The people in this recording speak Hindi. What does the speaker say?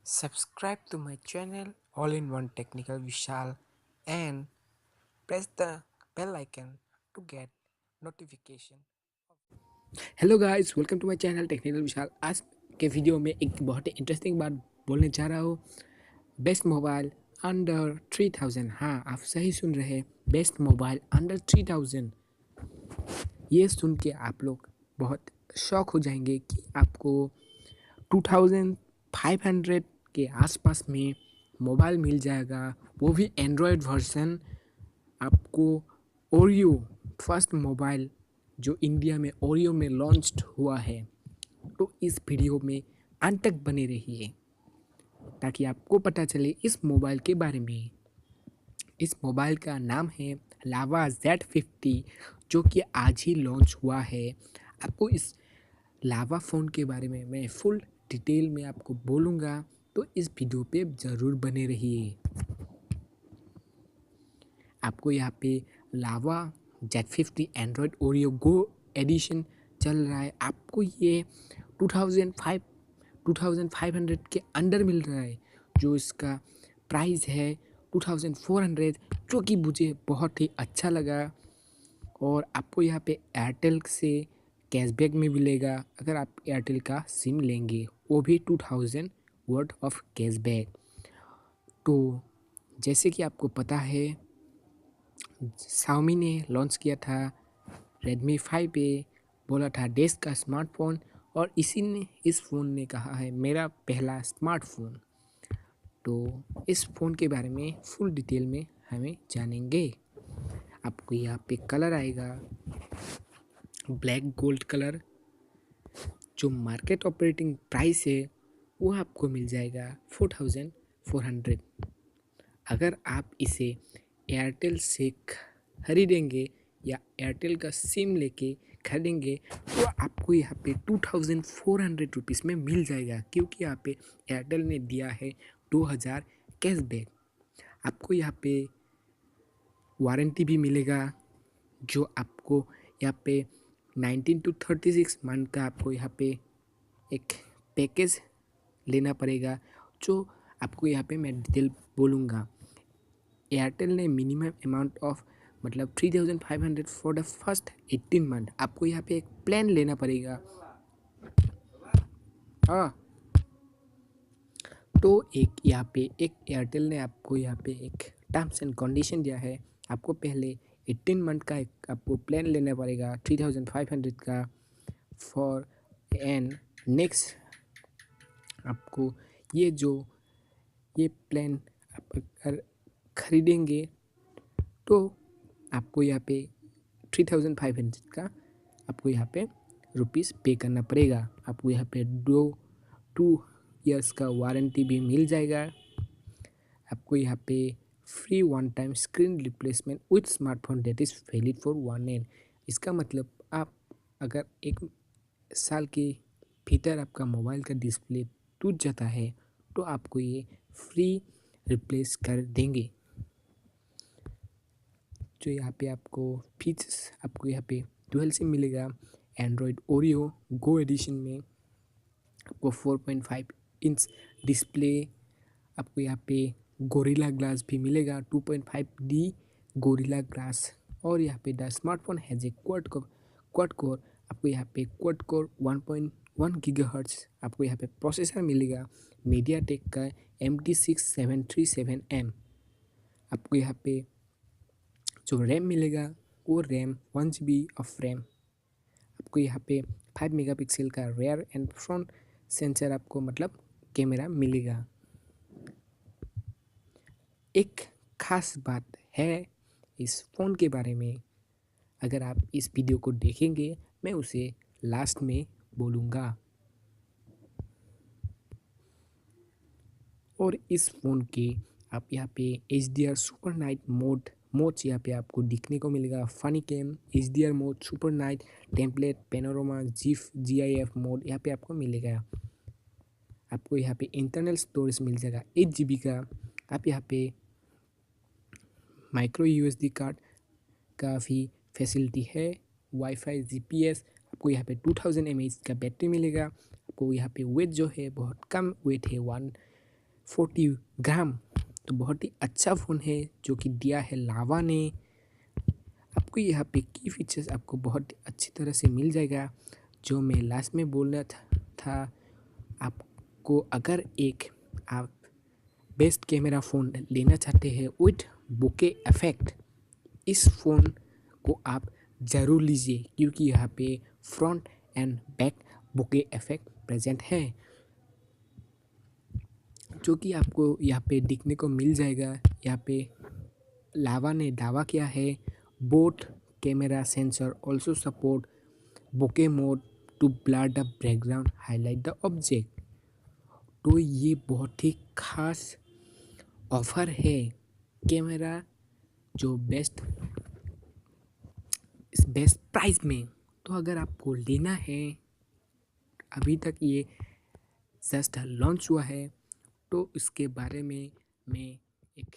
Subscribe to my channel all in one technical Vishal and press the bell icon to get notification. Hello guys, welcome to my channel technical Vishal. आज के वीडियो में एक बहुत ही इंटरेस्टिंग बात बोलने जा रहा हूँ। Best mobile under 3000। हाँ, आप सही सुन रहे हैं, बेस्ट मोबाइल अंडर 3000। ये सुन के आप लोग बहुत शॉक हो जाएंगे कि आपको 2500 के आसपास में मोबाइल मिल जाएगा, वो भी एंड्रॉयड वर्जन। आपको ओरियो फर्स्ट मोबाइल जो इंडिया में ओरियो में लॉन्च्ड हुआ है। तो इस वीडियो में अंत तक बने रहिए ताकि आपको पता चले इस मोबाइल के बारे में। इस मोबाइल का नाम है लावा Z50, जो कि आज ही लॉन्च हुआ है। आपको इस लावा फ़ोन के बारे में मैं फुल डिटेल में आपको बोलूँगा, तो इस वीडियो पे ज़रूर बने रहिए। आपको यहाँ पे लावा Z50 एंड्रॉयड ओरियो गो एडिशन चल रहा है। आपको ये 2500 के अंडर मिल रहा है, जो इसका प्राइस है 2400, जो कि मुझे बहुत ही अच्छा लगा। और आपको यहाँ पे एयरटेल से कैशबैक में मिलेगा अगर आप एयरटेल का सिम लेंगे, वो भी 2000 वर्थ ऑफ कैशबैक। तो जैसे कि आपको पता है, Xiaomi ने लॉन्च किया था Redmi 5A, बोला था देश का स्मार्टफोन, और इसी ने इस फ़ोन ने कहा है मेरा पहला स्मार्टफोन। तो इस फ़ोन के बारे में फुल डिटेल में हमें जानेंगे। आपको यहाँ पे कलर आएगा ब्लैक गोल्ड कलर। जो मार्केट ऑपरेटिंग प्राइस है वो आपको मिल जाएगा 4400। अगर आप इसे एयरटेल से खरीदेंगे या एयरटेल का सिम लेके खरीदेंगे तो आपको यहाँ पे 2400 रुपीज़ में मिल जाएगा, क्योंकि यहाँ पे एयरटेल ने दिया है 2000 कैशबैक। आपको यहाँ पे वारंटी भी मिलेगा, जो आपको यहाँ पे 19 to 36 मंथ का आपको यहाँ पे एक पैकेज लेना पड़ेगा, जो आपको यहाँ पे मैं डिटेल बोलूँगा। एयरटेल ने मिनिमम अमाउंट ऑफ मतलब 3500 फॉर द फर्स्ट 18 मंथ। आपको यहाँ पे एक प्लान लेना पड़ेगा। हाँ, तो एक यहाँ पे एक एयरटेल ने आपको यहाँ पे एक टर्म्स एंड कंडीशन दिया है। आपको पहले 18 मंथ का एक आपको प्लान लेना पड़ेगा 3500 का फॉर एंड नेक्स्ट आपको ये प्लान आप अगर खरीदेंगे तो आपको यहाँ पे 3500 का आपको यहाँ पे रुपीज़ पे करना पड़ेगा। आपको यहाँ पे 2 ईयर्स का वारंटी भी मिल जाएगा। आपको यहाँ पे free one time screen replacement with smartphone that is valid for 1 year. इसका मतलब आप अगर 1 साल के भीतर आपका मोबाइल का डिस्प्ले टूट जाता है तो आपको ये फ्री रिप्लेस कर देंगे। जो यहाँ पे आपको फीचर्स आपको यहाँ पे डुअल सिम मिलेगा एंड्रॉयड ओरियो गो एडिशन में। आपको 4.5 इंच डिस्प्ले, आपको यहाँ पे गोरिल्ला ग्लास भी मिलेगा 2.5D गोरिल्ला ग्लास। और यहाँ पे the smartphone has a quad core. आपको यहाँ पे क्वाड कोर 1.1 गीगाहर्ट्ज़ आपको यहाँ पे प्रोसेसर मिलेगा मीडियाटेक का MT6737M। आपको यहाँ पे जो रैम मिलेगा वो रैम 1 GB ऑफ रैम। आपको यहाँ पे 5 मेगापिक्सल का रेयर एंड फ्रंट सेंसर आपको मतलब कैमरा मिलेगा। एक खास बात है इस फ़ोन के बारे में, अगर आप इस वीडियो को देखेंगे मैं उसे लास्ट में बोलूँगा। और इस फ़ोन के आप यहाँ पे HDR सुपर नाइट मोड्स यहाँ पे आपको दिखने को मिलेगा। Funny cam, HDR mode, super night, template, panorama, GIF mode यहाँ पे आपको मिलेगा। आपको यहाँ पे इंटरनल स्टोरेज मिल जाएगा 8 GB का। आप यहाँ पे माइक्रो USB कार्ड का भी फैसिलिटी है। वाईफाई GPS, आपको यहाँ पे 2000 mAh का बैटरी मिलेगा। आपको यहाँ पे वेट जो है बहुत कम वेट है, 40 ग्राम। तो बहुत ही अच्छा फ़ोन है जो कि दिया है लावा ने। आपको यहाँ पे की फीचर्स आपको बहुत अच्छी तरह से मिल जाएगा। जो मैं लास्ट में बोलना था आपको, अगर एक आप बेस्ट कैमरा फ़ोन लेना चाहते हैं विथ बुके इफेक्ट, इस फ़ोन को आप ज़रूर लीजिए, क्योंकि यहाँ पे front end back bouquet effect present है, जो कि आपको यहाँ पे दिखने को मिल जाएगा। यहाँ पे लावा ने दावा किया है both camera sensor also support bokeh mode to blur the background highlight the object। तो ये बहुत ही खास ऑफर है कैमरा, जो बेस्ट प्राइस में। तो अगर आपको लेना है, अभी तक ये जस्ट लॉन्च हुआ है, तो इसके बारे में मैं एक